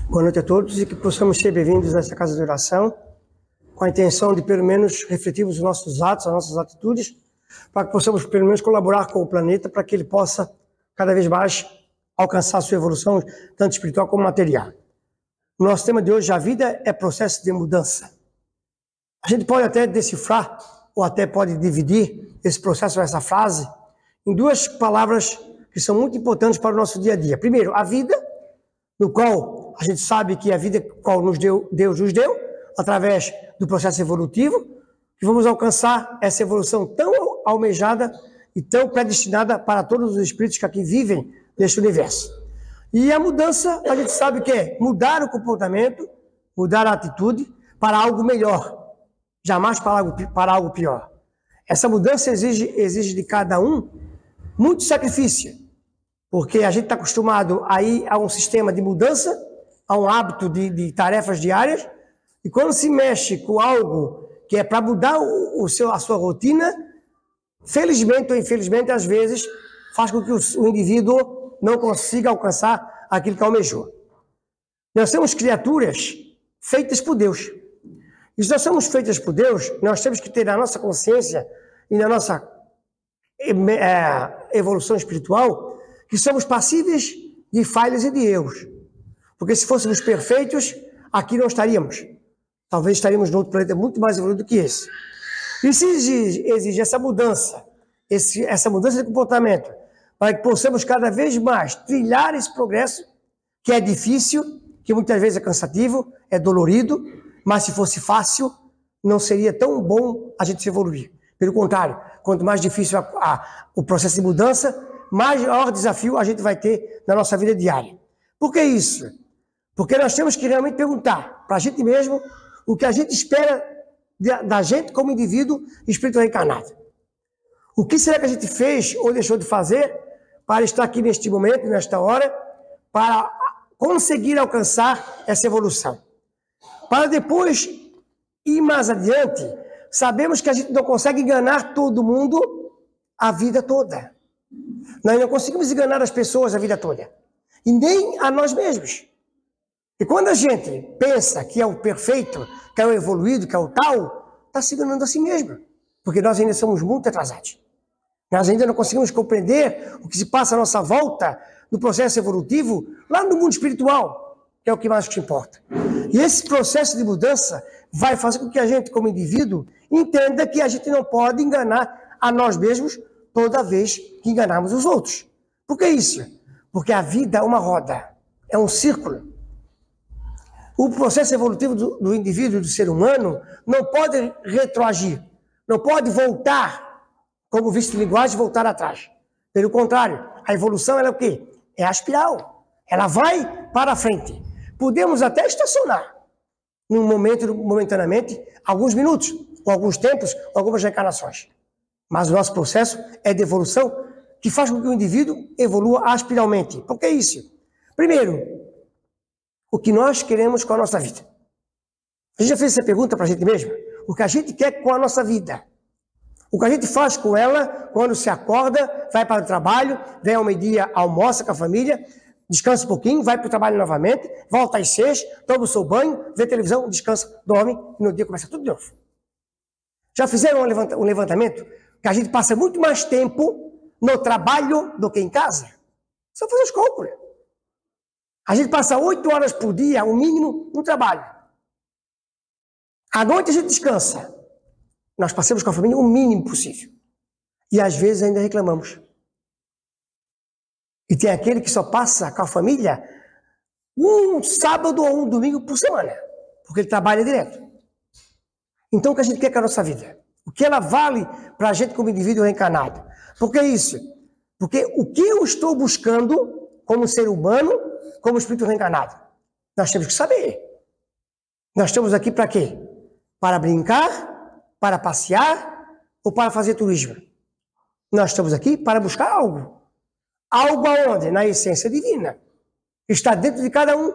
Boa noite a todos e que possamos ser bem-vindos a essa casa de oração, com a intenção de, pelo menos, refletirmos os nossos atos, as nossas atitudes, para que possamos, pelo menos, colaborar com o planeta, para que ele possa, cada vez mais, alcançar a sua evolução, tanto espiritual como material. O nosso tema de hoje, a vida é processo de mudança. A gente pode até decifrar, ou até pode dividir esse processo, essa frase, em duas palavras que são muito importantes para o nosso dia a dia. Primeiro, a vida, no qual a gente sabe que a vida qual Deus nos deu, através do processo evolutivo, que vamos alcançar essa evolução tão almejada e tão predestinada para todos os espíritos que aqui vivem neste universo. E a mudança, a gente sabe que é mudar o comportamento, mudar a atitude para algo melhor, jamais para algo pior. Essa mudança exige de cada um muito sacrifício, porque a gente está acostumado a ir a um sistema de mudança, a um hábito de tarefas diárias, e quando se mexe com algo que é para mudar a sua rotina, felizmente ou infelizmente, às vezes, faz com que o indivíduo não consiga alcançar aquilo que almejou. Nós somos criaturas feitas por Deus. E se nós somos feitas por Deus, nós temos que ter na nossa consciência e na nossa evolução espiritual que somos passíveis de falhas e de erros. Porque se fôssemos perfeitos, aqui não estaríamos. Talvez estaríamos num outro planeta muito mais evoluído do que esse. E se exige essa mudança de comportamento, para que possamos cada vez mais trilhar esse progresso, que é difícil, que muitas vezes é cansativo, é dolorido, mas se fosse fácil, não seria tão bom a gente se evoluir. Pelo contrário, quanto mais difícil o processo de mudança, maior desafio a gente vai ter na nossa vida diária. Por que isso? Porque nós temos que realmente perguntar para a gente mesmo o que a gente espera da gente como indivíduo espírito reencarnado. O que será que a gente fez ou deixou de fazer para estar aqui neste momento, nesta hora, para conseguir alcançar essa evolução? Para depois ir mais adiante, sabemos que a gente não consegue enganar todo mundo a vida toda. Nós não conseguimos enganar as pessoas a vida toda. E nem a nós mesmos. E quando a gente pensa que é o perfeito, que é o evoluído, que é o tal, está se enganando a si mesmo. Porque nós ainda somos muito atrasados. Nós ainda não conseguimos compreender o que se passa à nossa volta no processo evolutivo lá no mundo espiritual, que é o que mais te importa. E esse processo de mudança vai fazer com que a gente, como indivíduo, entenda que a gente não pode enganar a nós mesmos toda vez que enganarmos os outros. Por que isso? Porque a vida é uma roda, é um círculo. O processo evolutivo do indivíduo, do ser humano, não pode retroagir, não pode voltar, como visto de linguagem, voltar atrás. Pelo contrário, a evolução ela é o quê? É a espiral. Ela vai para a frente. Podemos até estacionar, momentaneamente, alguns minutos, ou alguns tempos, ou algumas reencarnações. Mas o nosso processo é de evolução que faz com que o indivíduo evolua aspiralmente. Por que isso? Primeiro, o que nós queremos com a nossa vida. A gente já fez essa pergunta para a gente mesmo? O que a gente quer com a nossa vida? O que a gente faz com ela quando se acorda, vai para o trabalho, vem ao meio-dia, almoça com a família, descansa um pouquinho, vai para o trabalho novamente, volta às 6, toma o seu banho, vê televisão, descansa, dorme e no dia começa tudo de novo. Já fizeram um levantamento que a gente passa muito mais tempo no trabalho do que em casa? Só fazer os cálculos. A gente passa 8 horas por dia, o mínimo, no trabalho. À noite a gente descansa. Nós passamos com a família o mínimo possível. E às vezes ainda reclamamos. E tem aquele que só passa com a família um sábado ou um domingo por semana. Porque ele trabalha direto. Então o que a gente quer com a nossa vida? O que ela vale para a gente como indivíduo reencarnado? Por que isso? Porque o que eu estou buscando como ser humano, como espírito reencarnado? Nós temos que saber. Nós estamos aqui para quê? Para brincar, para passear ou para fazer turismo? Nós estamos aqui para buscar algo. Algo aonde? Na essência divina. Está dentro de cada um.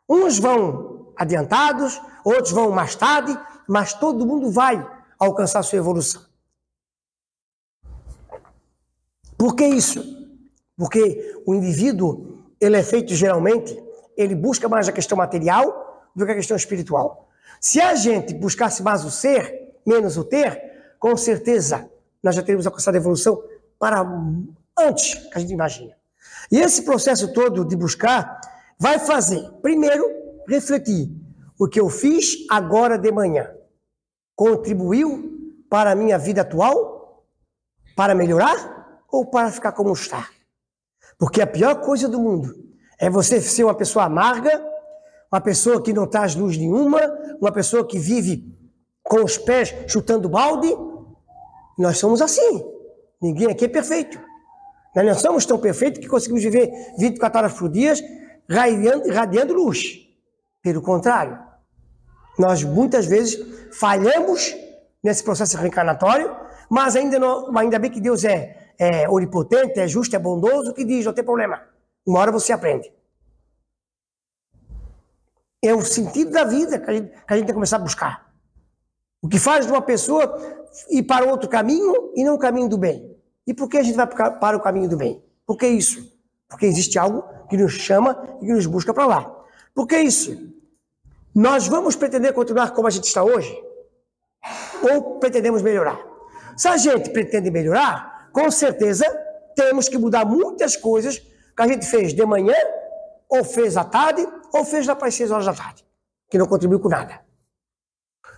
Uns vão adiantados, outros vão mais tarde, mas todo mundo vai alcançar sua evolução. Por que isso? Porque o indivíduo, ele é feito geralmente, ele busca mais a questão material do que a questão espiritual. Se a gente buscasse mais o ser, menos o ter, com certeza nós já teríamos alcançado a evolução para antes que a gente imagina. E esse processo todo de buscar vai fazer, primeiro, refletir o que eu fiz agora de manhã. Contribuiu para a minha vida atual? Para melhorar? Ou para ficar como está? Porque a pior coisa do mundo é você ser uma pessoa amarga, uma pessoa que não traz luz nenhuma, uma pessoa que vive com os pés chutando balde. Nós somos assim. Ninguém aqui é perfeito. Nós não somos tão perfeitos que conseguimos viver 24 horas por dia irradiando luz. Pelo contrário, nós muitas vezes falhamos nesse processo reencarnatório, mas ainda bem que Deus é onipotente, é justo, é bondoso, que diz, não tem problema. Uma hora você aprende. É o sentido da vida que a gente tem que começar a buscar. O que faz de uma pessoa ir para outro caminho e não o caminho do bem. E por que a gente vai para o caminho do bem? Por que isso? Porque existe algo que nos chama e que nos busca para lá. Por que isso? Nós vamos pretender continuar como a gente está hoje? Ou pretendemos melhorar? Se a gente pretende melhorar, com certeza temos que mudar muitas coisas que a gente fez de manhã, ou fez à tarde, ou fez lá para as 6 horas da tarde, que não contribuiu com nada.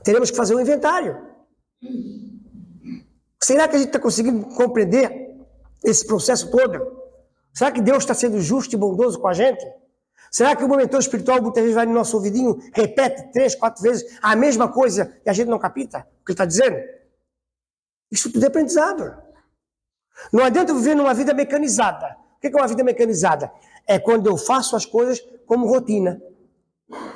Teremos que fazer um inventário. Será que a gente está conseguindo compreender esse processo todo? Será que Deus está sendo justo e bondoso com a gente? Será que o mentor espiritual muitas vezes vai no nosso ouvidinho, repete 3, 4 vezes a mesma coisa e a gente não capta o que ele está dizendo? Isso tudo é aprendizado. Não adianta viver numa vida mecanizada. O que é uma vida mecanizada? É quando eu faço as coisas como rotina.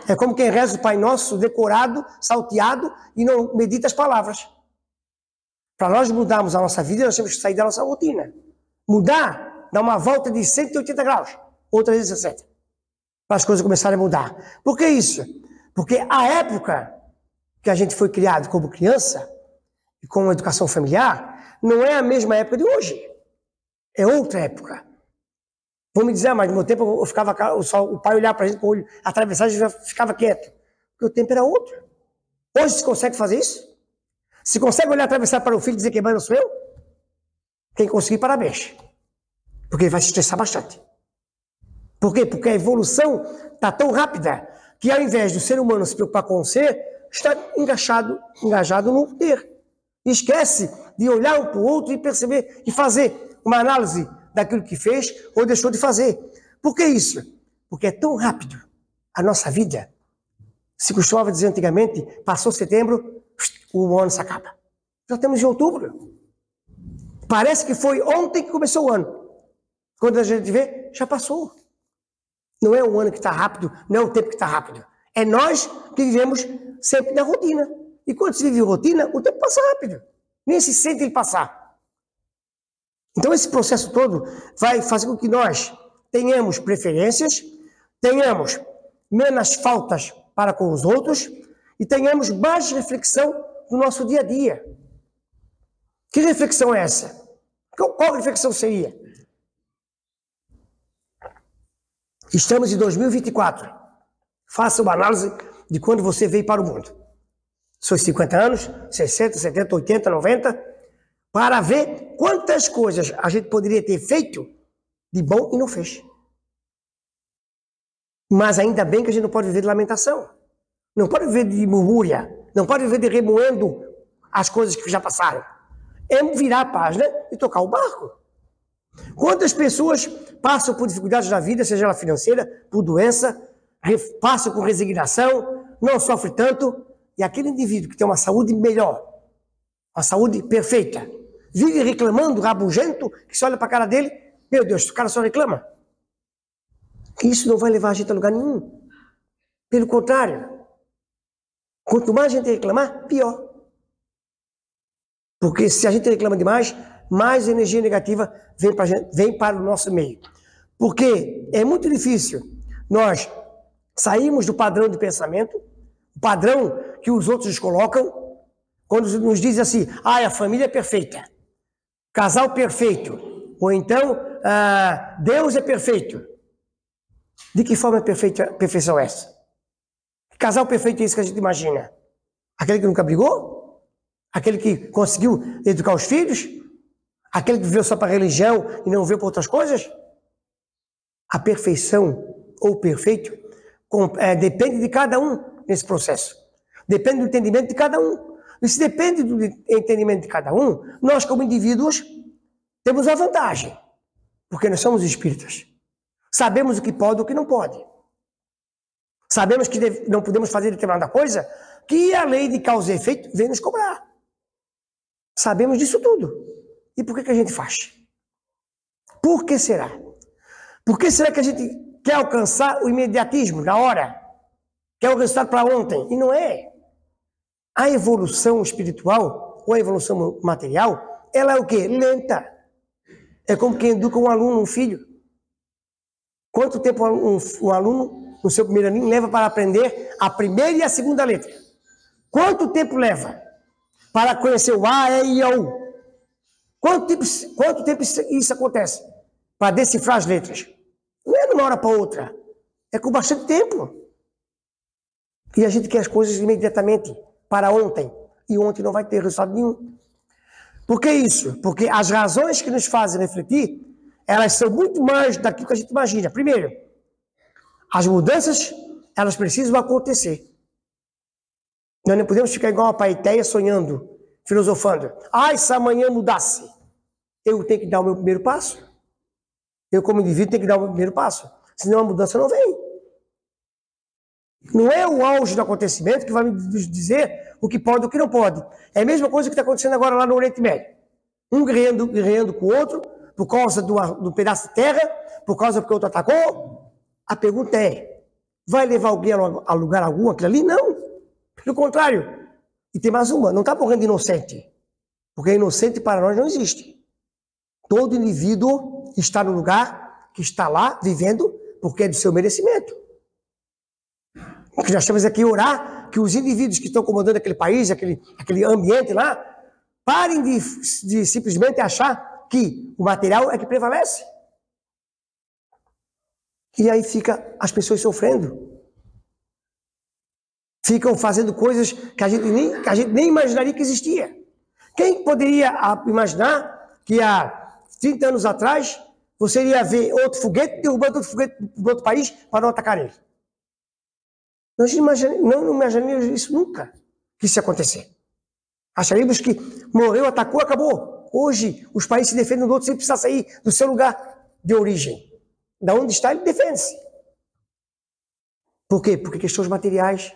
É como quem reza o Pai Nosso decorado, salteado e não medita as palavras. Para nós mudarmos a nossa vida, nós temos que sair da nossa rotina. Mudar, dar uma volta de 180 graus, ou 360. Para as coisas começarem a mudar. Por que isso? Porque a época que a gente foi criado como criança, e com uma educação familiar, não é a mesma época de hoje. É outra época. Vou me dizer, mas no meu tempo eu ficava, o pai olhava para a gente com o olho atravessado e já ficava quieto. Porque o tempo era outro. Hoje se consegue fazer isso? Se consegue olhar atravessar para o filho e dizer que mãe não sou eu? Quem conseguir, parabéns. Porque ele vai se estressar bastante. Por quê? Porque a evolução está tão rápida que ao invés do ser humano se preocupar com o ser, está engajado no ter. E esquece de olhar um para o outro e perceber e fazer uma análise daquilo que fez ou deixou de fazer. Por que isso? Porque é tão rápido a nossa vida. Se costumava dizer antigamente, passou setembro, o ano se acaba. Já estamos em outubro. Parece que foi ontem que começou o ano. Quando a gente vê, já passou. Não é o ano que está rápido, não é o tempo que está rápido. É nós que vivemos sempre na rotina. E quando se vive rotina, o tempo passa rápido. Nem se sente ele passar. Então esse processo todo vai fazer com que nós tenhamos preferências, tenhamos menos faltas para com os outros e tenhamos mais reflexão do nosso dia a dia. Que reflexão é essa? Qual reflexão seria? Estamos em 2024. Faça uma análise de quando você veio para o mundo. Seus 50 anos, 60, 70, 80, 90, para ver quantas coisas a gente poderia ter feito de bom e não fez. Mas ainda bem que a gente não pode viver de lamentação. Não pode viver de murmúria. Não pode viver de remoendo as coisas que já passaram. É virar a página e tocar o barco. Quantas pessoas passam por dificuldades na vida, seja ela financeira, por doença, passam com resignação, não sofre tanto, e aquele indivíduo que tem uma saúde melhor, uma saúde perfeita, vive reclamando, rabugento, que se olha para a cara dele, meu Deus, o cara só reclama. Isso não vai levar a gente a lugar nenhum. Pelo contrário, quanto mais a gente reclamar, pior. Porque se a gente reclama demais, mais energia negativa vem para o nosso meio. Porque é muito difícil nós sairmos do padrão de pensamento, o padrão que os outros colocam, quando nos dizem assim, a família é perfeita, casal perfeito, ou então Deus é perfeito. De que forma é perfeição essa? Que casal perfeito é esse que a gente imagina? Aquele que nunca brigou? Aquele que conseguiu educar os filhos? Aquele que viveu só para a religião e não viveu para outras coisas? A perfeição ou perfeito depende de cada um nesse processo. Depende do entendimento de cada um. E se depende do entendimento de cada um, nós como indivíduos temos uma vantagem. Porque nós somos espíritas. Sabemos o que pode e o que não pode. Sabemos que não podemos fazer determinada coisa que a lei de causa e efeito vem nos cobrar. Sabemos disso tudo. E por que a gente faz? Por que será? Por que será que a gente quer alcançar o imediatismo na hora? Quer o resultado para ontem? E não é. A evolução espiritual ou a evolução material, ela é o quê? Lenta. É como quem educa um aluno, um filho. Quanto tempo um aluno, no seu primeiro aninho, leva para aprender a primeira e a segunda letra? Quanto tempo leva para conhecer o A, E, I, O? Quanto tempo isso acontece? Para decifrar as letras? Não é de uma hora para outra. É com bastante tempo. E a gente quer as coisas imediatamente, para ontem. E ontem não vai ter resultado nenhum. Por que isso? Porque as razões que nos fazem refletir, elas são muito mais daquilo que a gente imagina. Primeiro, as mudanças, elas precisam acontecer. Nós não podemos ficar igual a Paideia sonhando, filosofando. Se amanhã mudasse, eu tenho que dar o meu primeiro passo. Eu, como indivíduo, tenho que dar o meu primeiro passo. Senão a mudança não vem. Não é o auge do acontecimento que vai me dizer o que pode e o que não pode. É a mesma coisa que está acontecendo agora lá no Oriente Médio. Um guerreando com o outro, por causa do pedaço de terra, por causa porque o outro atacou. A pergunta é, vai levar alguém a lugar algum aquilo ali? Não. Pelo contrário. E tem mais uma, não está morrendo inocente. Porque inocente para nós não existe. Todo indivíduo está no lugar que está lá, vivendo, porque é do seu merecimento. O que nós temos aqui orar, que os indivíduos que estão comandando aquele país, aquele ambiente lá, parem de simplesmente achar que o material é que prevalece. E aí fica as pessoas sofrendo. Ficam fazendo coisas que a gente nem imaginaria que existia. Quem poderia imaginar que há 30 anos atrás você iria ver outro foguete derrubando outro foguete do outro país para não atacar ele? Nós não imaginaríamos isso nunca, que isso ia acontecer. Acharíamos que morreu, atacou, acabou. Hoje, os países se defendem do outro sem precisar sair do seu lugar de origem. Da onde está, ele defende-se. Por quê? Porque questões materiais.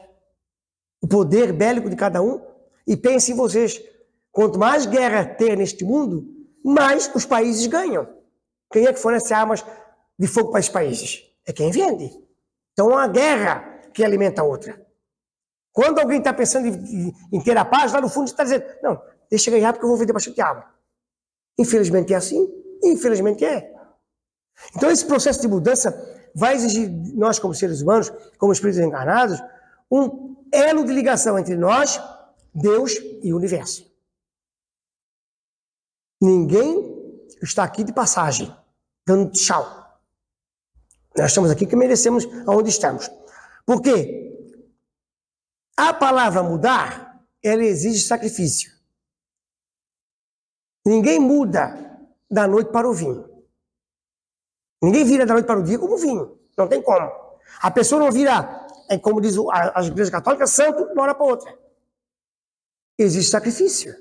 O poder bélico de cada um. E pensem vocês, quanto mais guerra ter neste mundo, mais os países ganham. Quem é que fornece armas de fogo para esses países? É quem vende. Então, é uma guerra que alimenta a outra. Quando alguém está pensando em ter a paz, lá no fundo está dizendo, não, deixa eu ganhar porque eu vou vender bastante arma. Infelizmente é assim, infelizmente é. Então esse processo de mudança vai exigir de nós como seres humanos, como espíritos encarnados, um elo de ligação entre nós, Deus e o universo. Ninguém está aqui de passagem, dando tchau. Nós estamos aqui que merecemos aonde estamos. Por quê? A palavra mudar, ela exige sacrifício. Ninguém muda da noite para o vinho. Ninguém vira da noite para o dia como vinho. Não tem como. A pessoa não vira, como diz as igrejas católicas, santo de uma hora para outra. Existe sacrifício.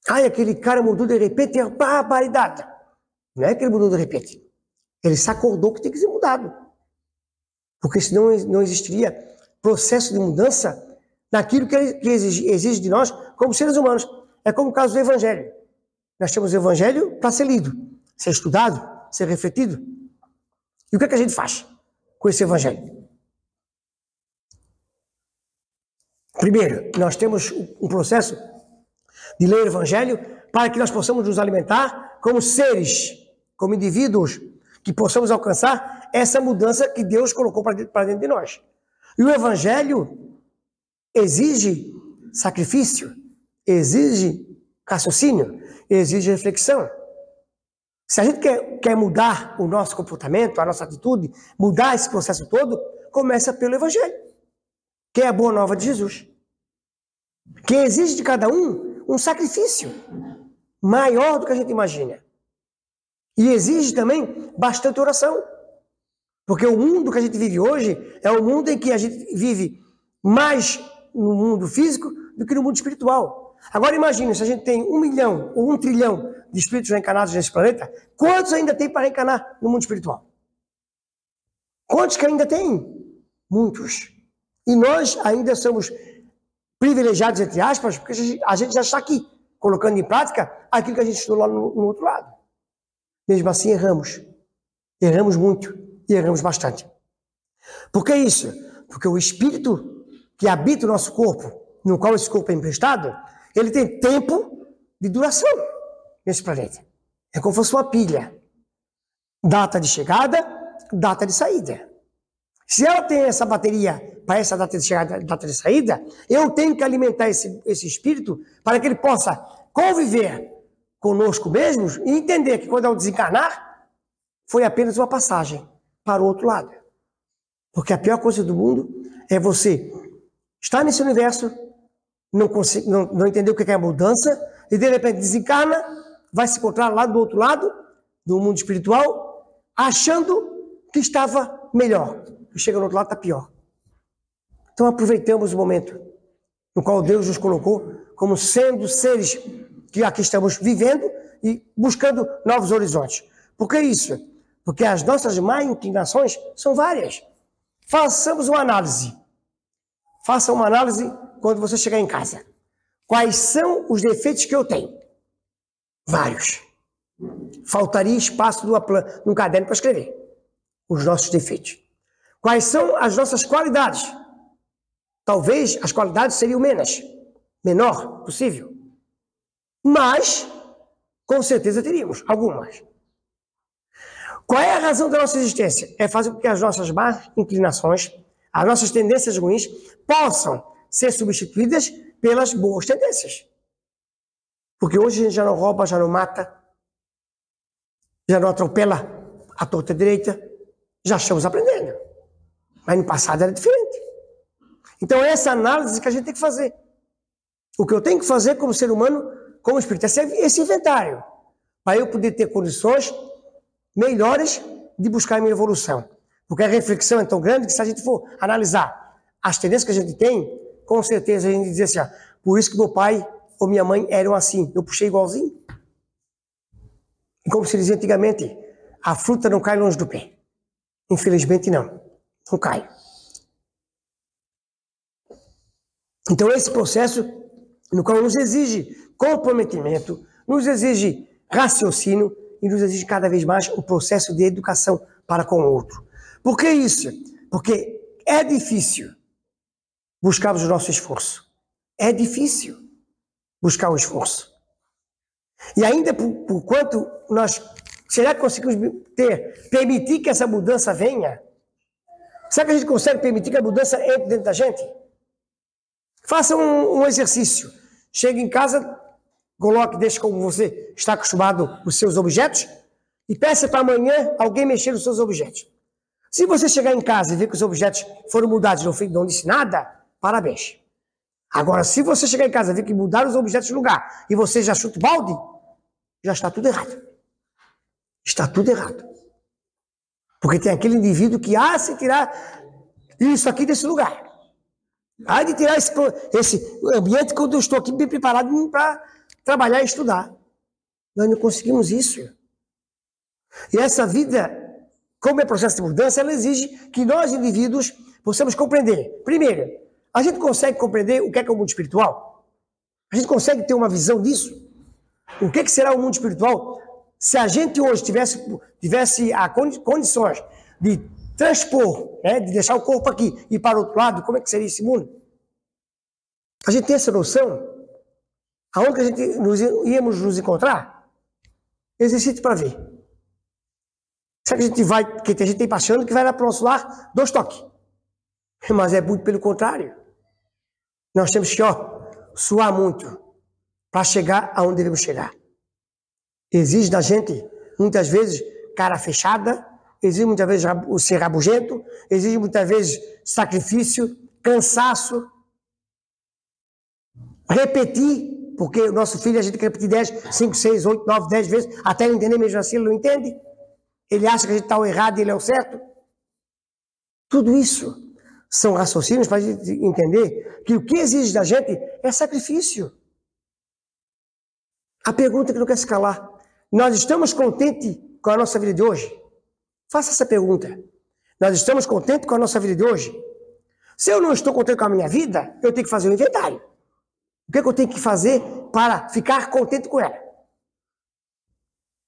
Aquele cara mudou de repente, é barbaridade. Não é que ele mudou de repente. Ele se acordou que tem que ser mudado. Porque senão não existiria processo de mudança naquilo que exige de nós como seres humanos. É como o caso do Evangelho. Nós temos o Evangelho para ser lido, ser estudado, ser refletido. E o que é que a gente faz com esse Evangelho? Primeiro, nós temos um processo de ler o Evangelho para que nós possamos nos alimentar como seres, como indivíduos, que possamos alcançar essa mudança que Deus colocou para dentro de nós. E o Evangelho exige sacrifício, exige raciocínio, exige reflexão. Se a gente quer mudar o nosso comportamento, a nossa atitude, mudar esse processo todo, começa pelo Evangelho, que é a boa nova de Jesus, que exige de cada um sacrifício maior do que a gente imagina. E exige também bastante oração. Porque o mundo que a gente vive hoje é um mundo em que a gente vive mais no mundo físico do que no mundo espiritual. Agora imagine, se a gente tem 1 milhão ou 1 trilhão de espíritos reencarnados nesse planeta, quantos ainda tem para reencarnar no mundo espiritual? Quantos que ainda tem? Muitos. E nós ainda somos privilegiados, entre aspas, porque a gente já está aqui, colocando em prática aquilo que a gente estudou lá no outro lado. Mesmo assim, erramos. Erramos muito e erramos bastante. Por que isso? Porque o espírito que habita o nosso corpo, no qual esse corpo é emprestado, ele tem tempo de duração nesse planeta. É como se fosse uma pilha. Data de chegada, data de saída. Se ela tem essa bateria para essa data de chegada e data de saída, eu tenho que alimentar esse espírito para que ele possa conviver conosco mesmos e entender que quando eu desencarnar, foi apenas uma passagem para o outro lado. Porque a pior coisa do mundo é você estar nesse universo, não entender o que é a mudança, e de repente desencarna, vai se encontrar lá do outro lado, do mundo espiritual, achando que estava melhor. E chega no outro lado, está pior. Então aproveitamos o momento no qual Deus nos colocou como sendo seres que aqui estamos vivendo e buscando novos horizontes. Por que isso? Porque as nossas má inclinações são várias. Façamos uma análise. Faça uma análise quando você chegar em casa. Quais são os defeitos que eu tenho? Vários. Faltaria espaço no caderno para escrever os nossos defeitos. Quais são as nossas qualidades? Talvez as qualidades seriam menor possível. Mas, com certeza teríamos algumas. Qual é a razão da nossa existência? É fazer com que as nossas más inclinações, as nossas tendências ruins, possam ser substituídas pelas boas tendências. Porque hoje a gente já não rouba, já não mata, já não atropela a torta direita, já estamos aprendendo. Mas no passado era diferente. Então é essa análise que a gente tem que fazer. O que eu tenho que fazer como ser humano, como espírito, é esse inventário, para eu poder ter condições melhores de buscar a minha evolução. Porque a reflexão é tão grande que se a gente for analisar as tendências que a gente tem, com certeza a gente diz assim, por isso que meu pai ou minha mãe eram assim, eu puxei igualzinho. E como se dizia antigamente, a fruta não cai longe do pé. Infelizmente não cai. Então esse processo no qual nos exige comprometimento, nos exige raciocínio e nos exige cada vez mais um processo de educação para com o outro. Por que isso? Porque é difícil buscarmos o nosso esforço. É difícil buscar o esforço. E ainda por quanto nós, será que conseguimos permitir que essa mudança venha? Será que a gente consegue permitir que a mudança entre dentro da gente? Faça um exercício. Chegue em casa, coloque, deixe como você está acostumado os seus objetos e peça para amanhã alguém mexer nos seus objetos. Se você chegar em casa e ver que os objetos foram mudados e não disse nada, parabéns. Agora, se você chegar em casa e ver que mudaram os objetos de lugar e você já chuta o balde, já está tudo errado. Está tudo errado. Porque tem aquele indivíduo que, se tirar isso aqui desse lugar, de tirar esse ambiente quando eu estou aqui bem preparado para trabalhar e estudar. Nós não conseguimos isso. E essa vida, como é processo de mudança, ela exige que nós, indivíduos, possamos compreender. Primeiro, a gente consegue compreender o que é o mundo espiritual? A gente consegue ter uma visão disso? O que será o mundo espiritual? Se a gente hoje tivesse condições de transpor, de deixar o corpo aqui e ir para o outro lado, como é que seria esse mundo? A gente tem essa noção? Aonde que a gente íamos nos encontrar? Exercite para ver. Será que a gente vai, porque a gente tem achando que vai lá para o nosso lar, 2 toques. Mas é muito pelo contrário. Nós temos que, suar muito para chegar aonde devemos chegar. Exige da gente muitas vezes, cara fechada, exige muitas vezes o ser rabugento, exige muitas vezes sacrifício, cansaço, repetir, porque o nosso filho a gente quer repetir 10, 5, 6, 8, 9, 10 vezes, até ele entender, mesmo assim ele não entende. Ele acha que a gente está o errado e ele é o certo. Tudo isso são raciocínios para a gente entender que o que exige da gente é sacrifício. A pergunta que não quer se calar: nós estamos contentes com a nossa vida de hoje? Faça essa pergunta. Nós estamos contentes com a nossa vida de hoje? Se eu não estou contente com a minha vida, eu tenho que fazer um inventário. O que é que eu tenho que fazer para ficar contente com ela?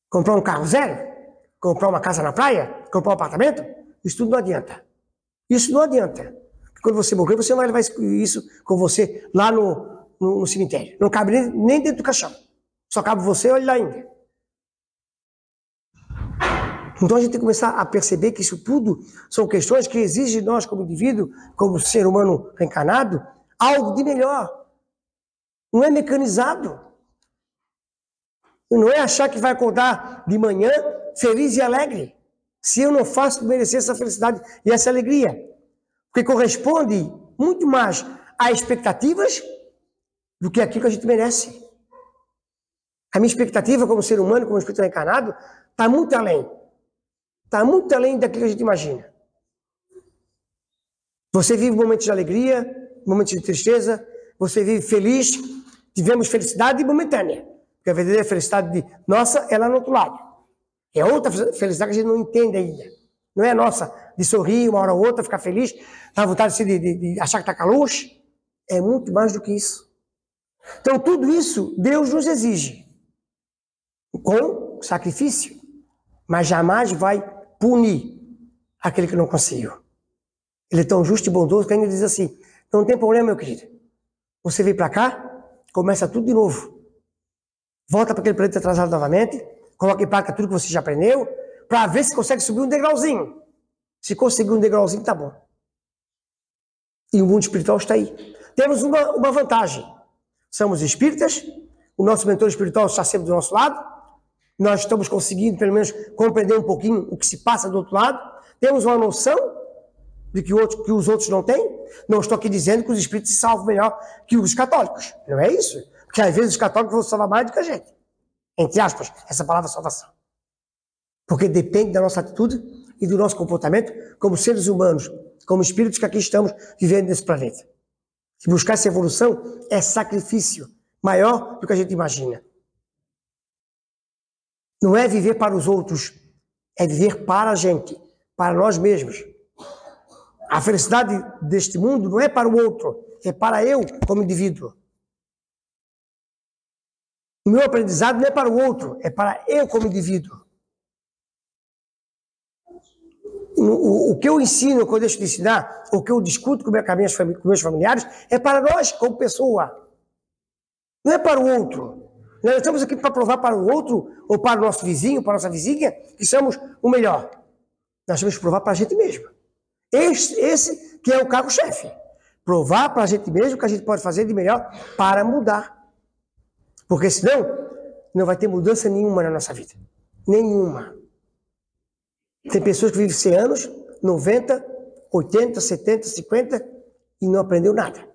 Comprar um carro zero? Comprar uma casa na praia? Comprar um apartamento? Isso tudo não adianta. Isso não adianta. Porque quando você morrer, você não vai levar isso com você lá no cemitério. Não cabe nem dentro do caixão. Só cabe você, olha lá ainda. Então a gente tem que começar a perceber que isso tudo são questões que exigem de nós como indivíduo, como ser humano reencarnado, algo de melhor. Não é mecanizado. Não é achar que vai acordar de manhã feliz e alegre, se eu não faço merecer essa felicidade e essa alegria. Porque corresponde muito mais a expectativas do que aquilo que a gente merece. A minha expectativa como ser humano, como espírito reencarnado, está muito além. Está muito além daquilo que a gente imagina. Você vive momentos de alegria, momentos de tristeza, você vive feliz, tivemos felicidade momentânea. Porque a verdadeira felicidade nossa é lá no outro lado. É outra felicidade que a gente não entende ainda. Não é a nossa de sorrir uma hora ou outra, ficar feliz, dar vontade de achar que está com a luz. É muito mais do que isso. Então tudo isso Deus nos exige. Com sacrifício. Mas jamais vai punir aquele que não conseguiu. Ele é tão justo e bondoso que ainda diz assim: não tem problema, meu querido. Você vem para cá, começa tudo de novo. Volta para aquele planeta atrasado novamente, coloca em prática tudo que você já aprendeu, para ver se consegue subir um degrauzinho. Se conseguir um degrauzinho, tá bom. E o mundo espiritual está aí. Temos uma vantagem. Somos espíritas, o nosso mentor espiritual está sempre do nosso lado, nós estamos conseguindo, pelo menos, compreender um pouquinho o que se passa do outro lado, temos uma noção de que os outros não têm. Não estou aqui dizendo que os espíritos se salvam melhor que os católicos. Não é isso. Porque às vezes os católicos vão salvar mais do que a gente. Entre aspas, essa palavra salvação. Porque depende da nossa atitude e do nosso comportamento como seres humanos, como espíritos que aqui estamos vivendo nesse planeta. E buscar essa evolução é sacrifício maior do que a gente imagina. Não é viver para os outros, é viver para a gente, para nós mesmos. A felicidade deste mundo não é para o outro, é para eu como indivíduo. O meu aprendizado não é para o outro, é para eu como indivíduo. O que eu ensino, o que eu deixo de ensinar, o que eu discuto com meus familiares, é para nós como pessoa. Não é para o outro. Nós estamos aqui para provar para o outro, ou para o nosso vizinho, para a nossa vizinha, que somos o melhor. Nós temos que provar para a gente mesmo. Esse que é o cargo-chefe. Provar para a gente mesmo o que a gente pode fazer de melhor para mudar. Porque senão, não vai ter mudança nenhuma na nossa vida. Nenhuma. Tem pessoas que vivem 100 anos, 90, 80, 70, 50 e não aprendeu nada.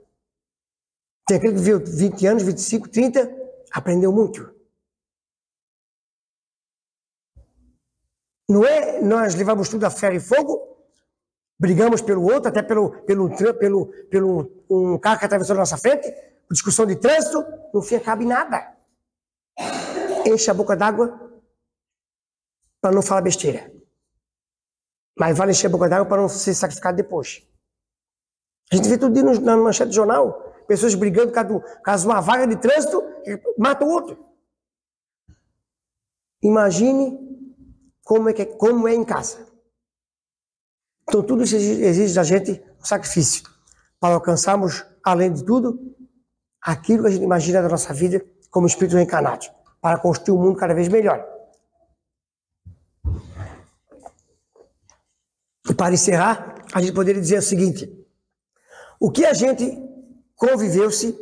Tem aquele que viveu 20 anos, 25, 30, aprendeu muito. Não é nós levamos tudo a ferro e fogo, brigamos pelo outro, até pelo um carro que atravessou na nossa frente, discussão de trânsito, no fim acaba em nada. Enche a boca d'água para não falar besteira. Mas vale encher a boca d'água para não ser sacrificado depois. A gente vê tudo na manchete do jornal. Pessoas brigando por causa de uma vaga de trânsito e mata o outro. Imagine como é em casa. Então tudo isso exige da gente um sacrifício. Para alcançarmos, além de tudo, aquilo que a gente imagina da nossa vida como espírito reencarnado. Para construir um mundo cada vez melhor. E para encerrar, a gente poderia dizer o seguinte: o que a gente conviveu-se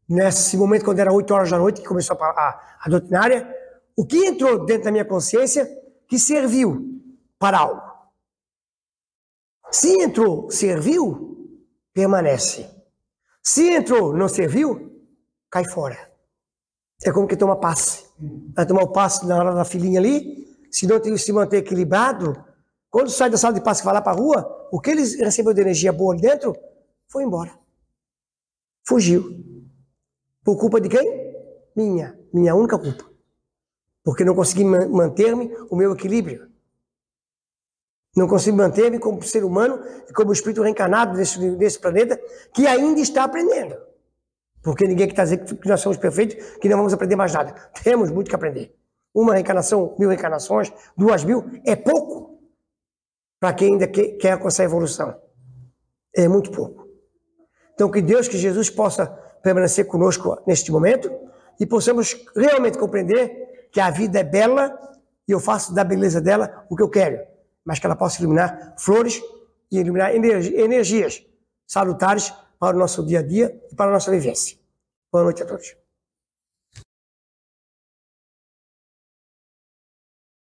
nesse momento, quando era 8 horas da noite, que começou a doutrinária, O que entrou dentro da minha consciência que serviu para algo. Se entrou, serviu, permanece. Se entrou, não serviu, cai fora. É como que toma passe. Vai tomar o passe na hora da filinha ali, se não se manter equilibrado, quando sai da sala de passe e vai lá para a rua, o que ele recebeu de energia boa ali dentro, foi embora. Fugiu. Por culpa de quem? Minha única culpa. Porque não consegui manter-me o meu equilíbrio. Não consigo manter-me como ser humano e como espírito reencarnado nesse planeta que ainda está aprendendo. Porque ninguém está dizendo que nós somos perfeitos, que não vamos aprender mais nada. Temos muito que aprender. Uma reencarnação, 1000 reencarnações, 2000, é pouco para quem ainda quer alcançar a evolução. É muito pouco. Então que Deus, que Jesus possa permanecer conosco neste momento e possamos realmente compreender que a vida é bela e eu faço da beleza dela o que eu quero, mas que ela possa iluminar flores e iluminar energias salutares para o nosso dia a dia e para a nossa vivência. Boa noite a todos.